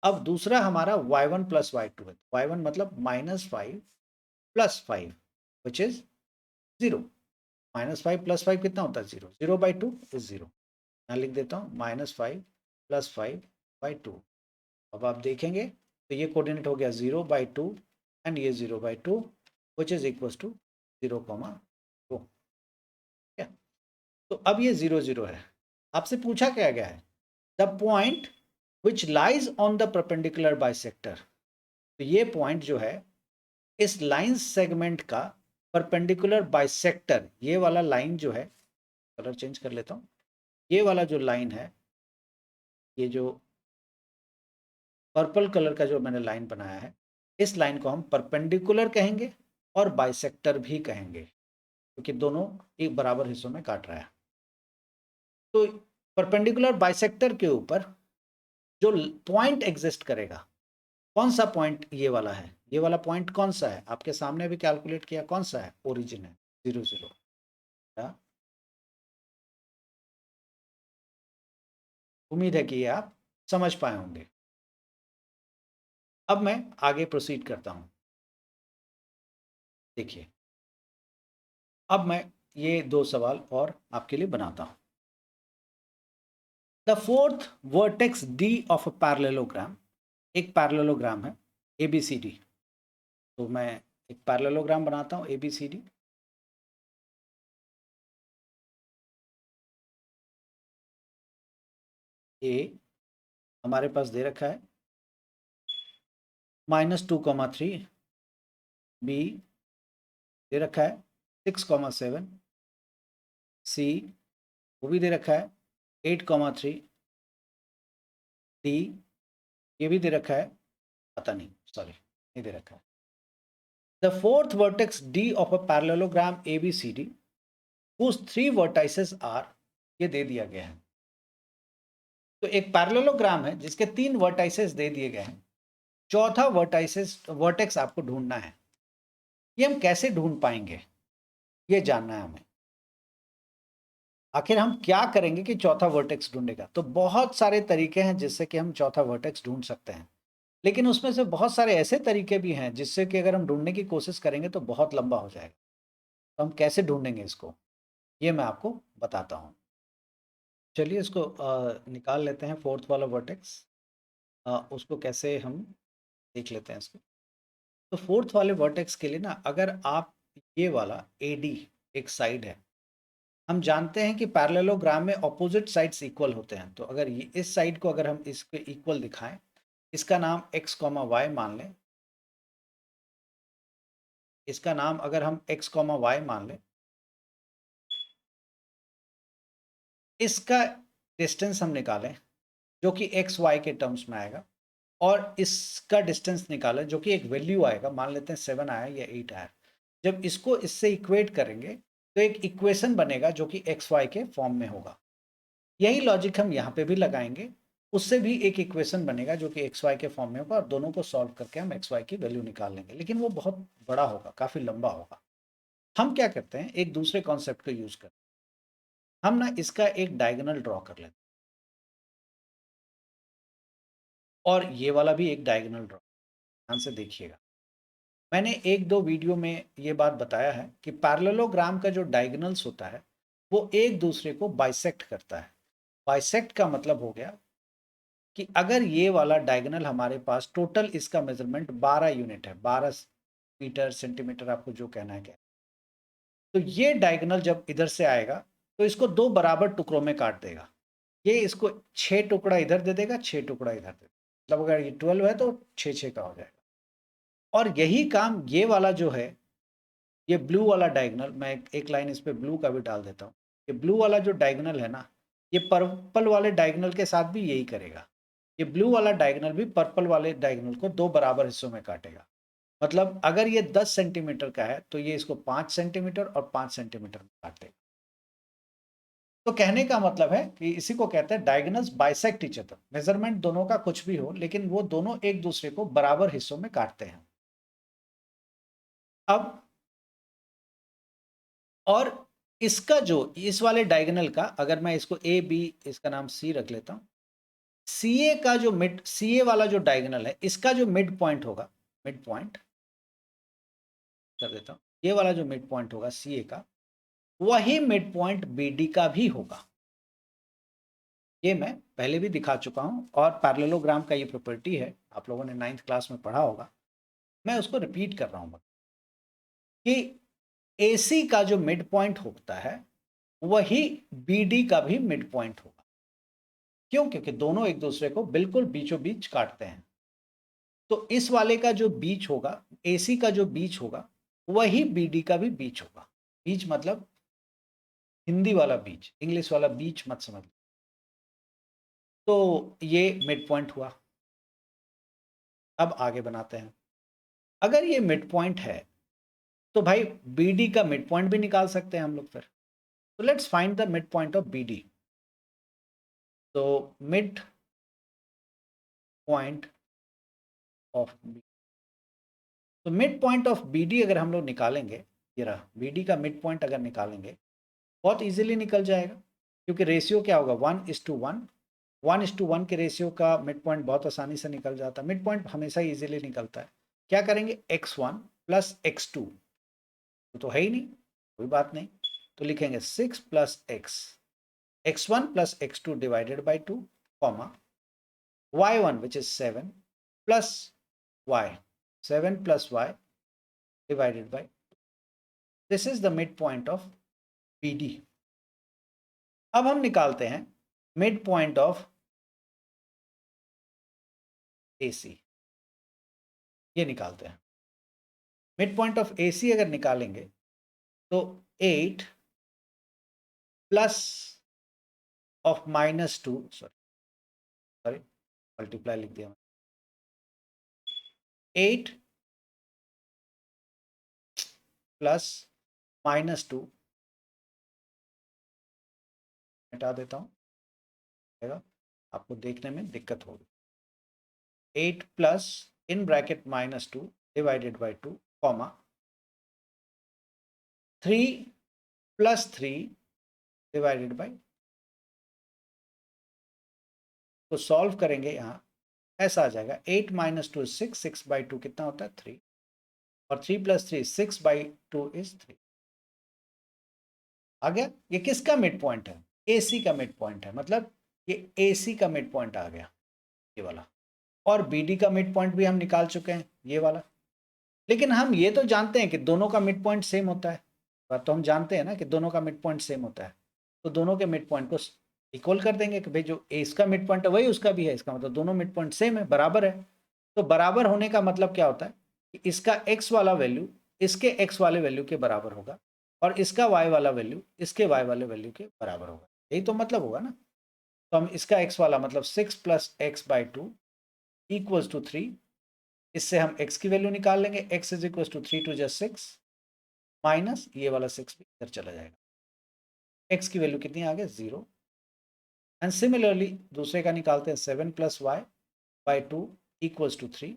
अब दूसरा हमारा y1 + y2 है। y1 मतलब -5 + 5 विच इज़ 0। -5 + 5 कितना होता है? 0। 0/2 इज 0। यहाँ लिख देता हूँ -5 + 5/2। अब आप देखेंगे तो ये कोऑर्डिनेट हो गया 0/2 एंड ये 0/2 विच इज इक्वल टू 0,2। ठीक है, तो अब ये 0 0 है। आपसे पूछा क्या गया है? The point which lies on the perpendicular bisector. तो ये पॉइंट जो है इस लाइन सेगमेंट का परपेंडिकुलर बाइसेक्टर, ये वाला लाइन जो है, कलर चेंज कर लेता हूँ, ये वाला जो लाइन है, ये जो पर्पल कलर का जो मैंने लाइन बनाया है, इस लाइन को हम परपेंडिकुलर कहेंगे और बाइसेक्टर भी कहेंगे क्योंकि दोनों एक बराबर हिस्सों में काट रहा है। तो परपेंडिकुलर बाइसेक्टर के ऊपर जो पॉइंट एग्जिस्ट करेगा, कौन सा पॉइंट? ये वाला है। ये वाला पॉइंट कौन सा है? आपके सामने भी कैलकुलेट किया, कौन सा है? ओरिजिन है, 0 0। उम्मीद है कि ये आप समझ पाए होंगे। अब मैं आगे प्रोसीड करता हूं। देखिए, अब मैं ये दो सवाल और आपके लिए बनाता हूं। The fourth vertex D of a parallelogram, एक पैरेललोग्राम है ABCD। तो मैं एक पैरेललोग्राम बनाता हूं ABCD। ए हमारे पास दे रखा है -2,3, बी दे रखा है 6,7, सी वो भी दे रखा है 8,3, डी ये भी दे रखा है, पता नहीं, सॉरी नहीं दे रखा है। The fourth vertex D of a parallelogram ABCD whose 3 vertices are, ये दे दिया गया है। तो एक पैरेललोग्राम है जिसके 3 वर्टाइसेस दे दिए गए हैं। चौथा वर्टेक्स आपको ढूंढना है। ये हम कैसे ढूंढ पाएंगे, ये जानना है हमें। आखिर हम क्या करेंगे कि चौथा वर्टेक्स ढूंढेगा? तो बहुत सारे तरीके हैं जिससे कि हम चौथा वर्टेक्स ढूंढ सकते हैं, लेकिन उसमें से बहुत सारे ऐसे तरीके भी हैं जिससे कि अगर हम ढूंढने की कोशिश करेंगे तो बहुत लंबा हो जाएगा। तो हम कैसे ढूंढेंगे इसको, ये मैं आपको बताता हूँ। चलिए इसको निकाल लेते हैं, फोर्थ वाला वर्टेक्स। उसको कैसे हम देख लेते हैं इसको। तो फोर्थ वाले वर्टेक्स के लिए ना, अगर आप ये वाला AD एक साइड है, हम जानते हैं कि पैरेललोग्राम में ऑपोजिट साइड्स इक्वल होते हैं। तो अगर ये इस साइड को अगर हम इसके इक्वल दिखाएं इसका नाम x कॉमा वाई मान लें, इसका नाम अगर हम x कॉमा वाई मान लें, इसका डिस्टेंस हम निकालें जो कि एक्स वाई के टर्म्स में आएगा, और इसका डिस्टेंस निकालें जो कि एक वैल्यू आएगा, मान लेते हैं 7 आया या 8 आया। जब इसको इससे इक्वेट करेंगे तो एक इक्वेशन बनेगा जो कि एक्स वाई के फॉर्म में होगा। यही लॉजिक हम यहाँ पे भी लगाएंगे, उससे भी एक इक्वेशन बनेगा जो कि एक्स वाई के फॉर्म में होगा, और दोनों को सॉल्व करके हम एक्स वाई की वैल्यू निकाल लेंगे, लेकिन वो बहुत बड़ा होगा, काफ़ी लंबा होगा। हम क्या करते हैं, एक दूसरे कॉन्सेप्ट को यूज़ करते हैं। हम ना इसका एक डायगोनल ड्रॉ कर लेते हैं, और ये वाला भी एक डायगोनल ड्रॉ, ध्यान से देखिएगा। मैंने एक दो वीडियो में ये बात बताया है कि पैरेललोग्राम का जो डायगोनल्स होता है वो एक दूसरे को बाइसेक्ट करता है। बाइसेक्ट का मतलब हो गया कि अगर ये वाला डायगोनल हमारे पास टोटल इसका मेजरमेंट 12 यूनिट है, 12 मीटर सेंटीमीटर, आपको जो कहना है क्या, तो ये डायगोनल जब इधर से आएगा तो इसको दो बराबर टुकड़ों में काट देगा। ये इसको 6 टुकड़ा इधर दे देगा, 6 टुकड़ा इधर दे देगा, मतलब अगर ये 12 है तो 6 का हो जाएगा। और यही काम ये वाला जो है, ये ब्लू वाला डायगोनल, मैं एक लाइन इस पे ब्लू का भी डाल देता हूँ, ये ब्लू वाला जो डायगोनल है ना, ये पर्पल वाले डायगोनल के साथ भी यही करेगा। ये ब्लू वाला डायगोनल भी पर्पल वाले डायगोनल को दो बराबर हिस्सों में काटेगा। मतलब अगर ये 10 सेंटीमीटर का है तो ये इसको 5 सेंटीमीटर और 5 सेंटीमीटर में काटेगा। तो कहने का मतलब है कि इसी को कहते हैं diagonals bisect each other, measurement दोनों का कुछ भी हो लेकिन वो दोनों एक दूसरे को बराबर हिस्सों में काटते हैं। अब और इसका जो इस वाले डायगोनल का, अगर मैं इसको ए बी, इसका नाम सी रख लेता हूं, सी ए का जो मिड, सी ए वाला जो डायगोनल है इसका जो मिड पॉइंट होगा, मिड पॉइंट कर देता हूं, ये वाला जो मिड पॉइंट होगा सी ए का, वही मिड पॉइंट बी डी का भी होगा। ये मैं पहले भी दिखा चुका हूं, और पैरेललोग्राम का ये प्रॉपर्टी है, आप लोगों ने 9th क्लास में पढ़ा होगा, मैं उसको रिपीट कर रहा हूं कि AC का जो मिड पॉइंट होता है वही BD का भी मिड पॉइंट होगा। क्यों? क्योंकि दोनों एक दूसरे को बिल्कुल बीचों बीच काटते हैं। तो इस वाले का जो बीच होगा, AC का जो बीच होगा, वही BD का भी बीच होगा। बीच मतलब हिंदी वाला बीच, इंग्लिश वाला बीच मत समझ। तो ये मिड पॉइंट हुआ। अब आगे बनाते हैं। अगर ये मिड पॉइंट है तो भाई BD का मिड पॉइंट भी निकाल सकते हैं हम लोग फिर। तो let's find the mid point of BD। तो मिड पॉइंट ऑफ बी, तो मिड पॉइंट ऑफ BD अगर हम लोग निकालेंगे, ये रहा BD का मिड पॉइंट अगर निकालेंगे, बहुत इजीली निकल जाएगा, क्योंकि रेशियो क्या होगा 1:1, 1:1 के रेशियो का मिड पॉइंट बहुत आसानी से निकल जाता है। मिड पॉइंट हमेशा ही इजीली निकलता है। क्या करेंगे, x1 प्लस x2, तो है ही नहीं, कोई बात नहीं, तो लिखेंगे 6 plus x, x1 plus x2 divided by 2, comma y1 which is 7 plus y, 7 plus y divided by, this is the midpoint of BD। अब हम निकालते हैं मिड पॉइंट ऑफ AC, ये निकालते हैं। मिड पॉइंट ऑफ AC अगर निकालेंगे तो 8 प्लस ऑफ -2, सॉरी मल्टीप्लाई लिख दिया, 8 प्लस -2, हटा देता हूँ, आपको देखने में दिक्कत होगी। 8 plus in bracket -2 divided by 2, comma 3 plus 3 divided by, तो सॉल्व करेंगे यहाँ ऐसा आ जाएगा 8 - 2 6, 6/2 कितना होता है 3, और 3 + 3 6/2 इज 3। आ गया। ये किसका मिड पॉइंट है, AC का मिड पॉइंट है, मतलब ये AC का मिड पॉइंट आ गया ये वाला। और BD का मिड पॉइंट भी हम निकाल चुके हैं, ये वाला। लेकिन हम ये तो जानते हैं कि दोनों का मिड पॉइंट सेम होता है, बात तो हम जानते हैं ना कि दोनों का मिड पॉइंट सेम होता है, तो दोनों के मिड पॉइंट को इक्वल कर देंगे कि भाई जो इसका मिड पॉइंट है वही उसका भी है, इसका मतलब दोनों मिड पॉइंट सेम है, बराबर है। तो बराबर होने का मतलब क्या होता है कि इसका x वाला वैल्यू इसके x वाले वैल्यू के बराबर होगा और इसका y वाला वैल्यू इसके y वाले वैल्यू के बराबर होगा, यही तो मतलब होगा ना। तो हम इसका x वाला मतलब 6 plus X by two equals to 3, इससे हम x की वैल्यू निकाल लेंगे, x is equal to 3 to just 6 minus ये वाला 6 भी इधर चला जाएगा, x की वैल्यू कितनी आ गई 0। एंड सिमिलरली दूसरे का निकालते हैं 7 plus Y by two equals to 3,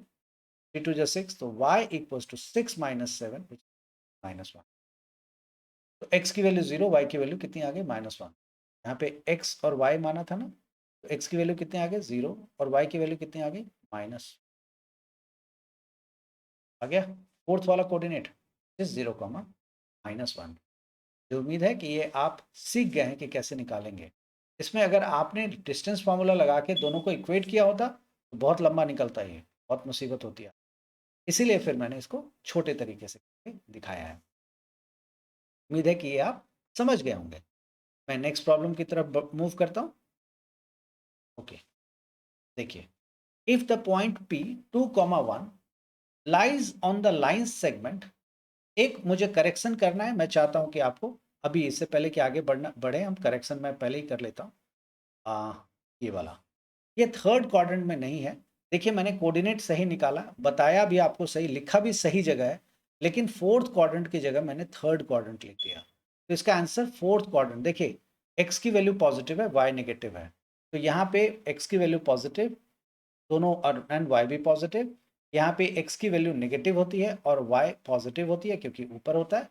3 to just 6, तो y इक्वल्स टू 6 माइनस 7 -1। तो x की वैल्यू 0, y की वैल्यू कितनी आ गई -1। यहाँ पे x और y माना था ना, तो x की वैल्यू कितनी आ गई 0 और y की वैल्यू कितनी आ गई माइनस आ गया। फोर्थ वाला कोऑर्डिनेट इज 0, -1। तो उम्मीद है कि ये आप सीख गए हैं कि कैसे निकालेंगे। इसमें अगर आपने डिस्टेंस फार्मूला लगा के दोनों को इक्वेट किया होता तो बहुत लंबा निकलता, ये बहुत मुसीबत होती है, इसीलिए फिर मैंने इसको छोटे तरीके से दिखाया है। उम्मीद है कि ये आप समझ गए होंगे। मैं नेक्स्ट प्रॉब्लम की तरफ मूव करता हूँ। ओके, देखिए, if the point P 2,1 lies on the line segment, एक मुझे करेक्शन करना है, मैं चाहता हूं कि आपको अभी इससे पहले कि आगे बढ़े हम करेक्शन मैं पहले ही कर लेता हूँ। ये वाला ये थर्ड क्वाड्रेंट में नहीं है। देखिए मैंने कोऑर्डिनेट सही निकाला, बताया भी आपको सही, लिखा भी सही जगह है, लेकिन फोर्थ क्वाड्रेंट की जगह मैंने थर्ड क्वाड्रेंट लिख दिया, तो इसका आंसर फोर्थ क्वाड्रेंट। देखिए एक्स की वैल्यू पॉजिटिव है, वाई नेगेटिव है, तो यहाँ पे एक्स की वैल्यू पॉजिटिव दोनों और एंड वाई भी पॉजिटिव, यहाँ पे एक्स की वैल्यू नेगेटिव होती है और वाई पॉजिटिव होती है क्योंकि ऊपर होता है।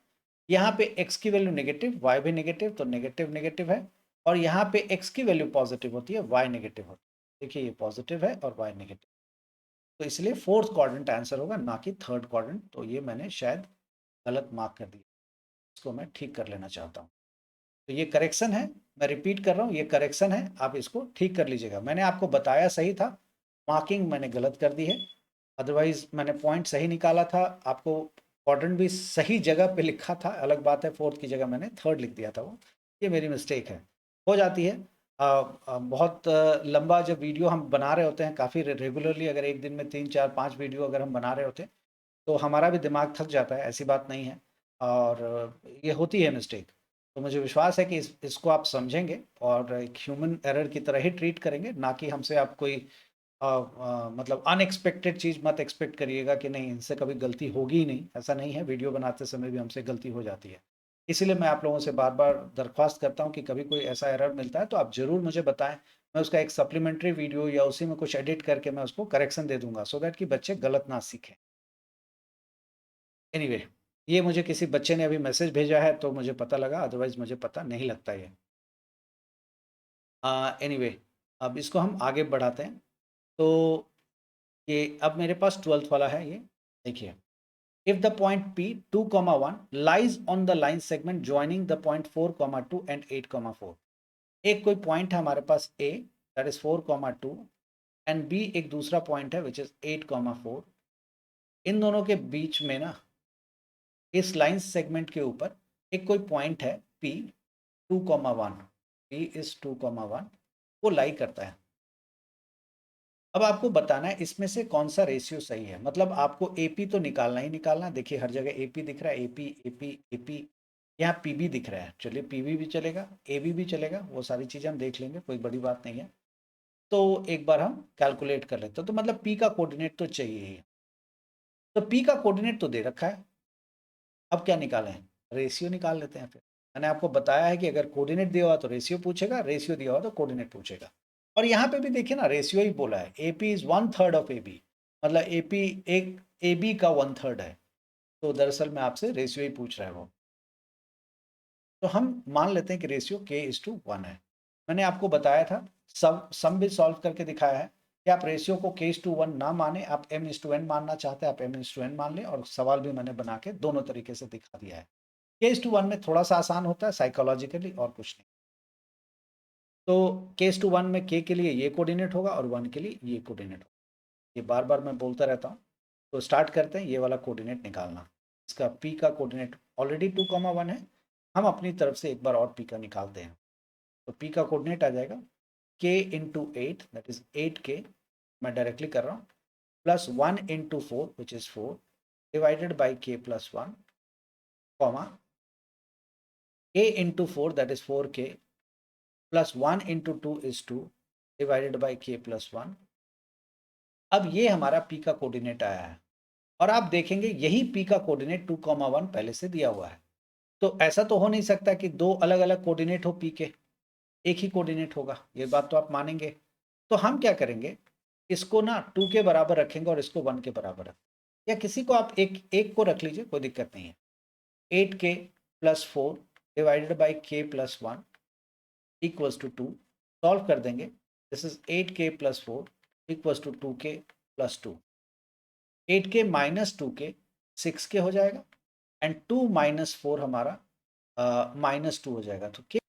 यहाँ पे एक्स की वैल्यू नेगेटिव, वाई भी नेगेटिव, तो नेगेटिव नेगेटिव है, और यहाँ पे एक्स की वैल्यू पॉजिटिव होती है, वाई नेगेटिव होती है। देखिए ये पॉजिटिव है और वाई नेगेटिव, तो इसलिए फोर्थ क्वाड्रेंट आंसर होगा, ना कि थर्ड क्वाड्रेंट। तो ये मैंने शायद गलत मार्क कर दिया, इसको मैं ठीक कर लेना चाहता हूँ। तो ये करेक्शन है, मैं रिपीट कर रहा हूँ, ये करेक्शन है, आप इसको ठीक कर लीजिएगा। मैंने आपको बताया सही था, मार्किंग मैंने गलत कर दी है, अदरवाइज मैंने पॉइंट सही निकाला था, आपको क्वाड्रेंट भी सही जगह पे लिखा था, अलग बात है फोर्थ की जगह मैंने थर्ड लिख दिया था, वो ये मेरी मिस्टेक है, हो जाती है। बहुत लंबा जब वीडियो हम बना रहे होते हैं काफ़ी रेगुलरली, अगर एक दिन में 3 4 5 वीडियो अगर हम बना रहे होते हैं तो हमारा भी दिमाग थक जाता है, ऐसी बात नहीं है, और ये होती है मिस्टेक। तो मुझे विश्वास है कि इसको आप समझेंगे और एक ह्यूमन एरर की तरह ही ट्रीट करेंगे, ना कि हमसे आप कोई मतलब अनएक्सपेक्टेड चीज़ मत एक्सपेक्ट करिएगा कि नहीं इनसे कभी गलती होगी ही नहीं, ऐसा नहीं है, वीडियो बनाते समय भी हमसे गलती हो जाती है। इसीलिए मैं आप लोगों से बार बार दरख्वास्त करता हूँ कि कभी कोई ऐसा एरर मिलता है तो आप ज़रूर मुझे बताएं, मैं उसका एक सप्लीमेंट्री वीडियो या उसी में कुछ एडिट करके मैं उसको करेक्शन दे दूंगा, सो दैट कि बच्चे गलत ना सीखें। एनीवे ये मुझे किसी बच्चे ने अभी मैसेज भेजा है तो मुझे पता लगा, अदरवाइज मुझे पता नहीं लगता ये। एनीवे अब इसको हम आगे बढ़ाते हैं। तो ये अब मेरे पास 12th वाला है, ये देखिए, if the point P 2,1 lies on the line segment joining the point 4,2 and 8,4। एक कोई पॉइंट है हमारे पास A that is 4,2 and B एक दूसरा पॉइंट है विच इज 8,4। इन दोनों के बीच में ना, इस लाइन सेगमेंट के ऊपर एक कोई पॉइंट है P 2,1, P इज 2,1, वो लाई करता है। अब आपको बताना है इसमें से कौन सा रेशियो सही है, मतलब आपको एपी तो निकालना ही निकालना है। देखिए हर जगह एपी दिख रहा है, एपी एपी एपी, यहाँ पीबी दिख रहा है, चलिए पीबी भी चलेगा, एबी भी चलेगा, वो सारी चीज़ें हम देख लेंगे, कोई बड़ी बात नहीं है। तो एक बार हम कैलकुलेट कर लेते हैं, तो मतलब पी का कोऑर्डिनेट तो चाहिए ही, तो पी का कोऑर्डिनेट तो दे रखा है, अब क्या निकालें, रेशियो निकाल लेते हैं फिर। मैंने आपको बताया है कि अगर कोऑर्डिनेट दिया हुआ तो रेशियो पूछेगा, रेशियो दिया हुआ तो कोऑर्डिनेट पूछेगा। और यहाँ पे भी देखिए ना रेशियो ही बोला है, एपी इज 1/3 ऑफ एबी, मतलब एपी एक एबी का 1/3 है, तो दरअसल में आपसे रेशियो ही पूछ रहा है वो। तो हम मान लेते हैं कि रेशियो k:1 है। मैंने आपको बताया था, सम भी सॉल्व करके दिखाया है कि आप रेशियो को k:1 ना माने, आप m:n मानना चाहते हैं आप m:n मान लें, और सवाल भी मैंने बना के दोनों तरीके से दिखा दिया है। k:1 में थोड़ा सा आसान होता है साइकोलॉजिकली, और कुछ नहीं। तो k:1 में k के लिए ये कोऑर्डिनेट होगा और 1 के लिए ये कोऑर्डिनेट होगा, ये बार बार मैं बोलता रहता हूँ। तो स्टार्ट करते हैं, ये वाला कोऑर्डिनेट निकालना। इसका p का कोऑर्डिनेट ऑलरेडी 2,1 है, हम अपनी तरफ से एक बार और p का निकालते हैं। तो p का कोऑर्डिनेट आ जाएगा k into 8 that is 8k, मैं डायरेक्टली कर रहा हूँ, plus 1 into 4 which is 4 divided by k plus 1, comma k into 4 that is 4k plus 1 into 2 is 2 divided by k plus 1। अब ये हमारा p का कोऑर्डिनेट आया है और आप देखेंगे यही p का कोऑर्डिनेट 2,1 पहले से दिया हुआ है। तो ऐसा तो हो नहीं सकता कि दो अलग अलग कोऑर्डिनेट हो p के, एक ही कोऑर्डिनेट होगा, ये बात तो आप मानेंगे। तो हम क्या करेंगे, इसको ना 2 के बराबर रखेंगे और इसको 1 के बराबर रखेंगे, या किसी को आप एक एक को रख लीजिए, कोई दिक्कत नहीं है। 8k plus 4 divided by k plus 1 equals to 2, solve कर देंगे, this is 8k plus 4 equals to 2k plus 2, 8k minus 2k 6k हो जाएगा एंड 2 माइनस 4 हमारा -2 हो जाएगा, तो k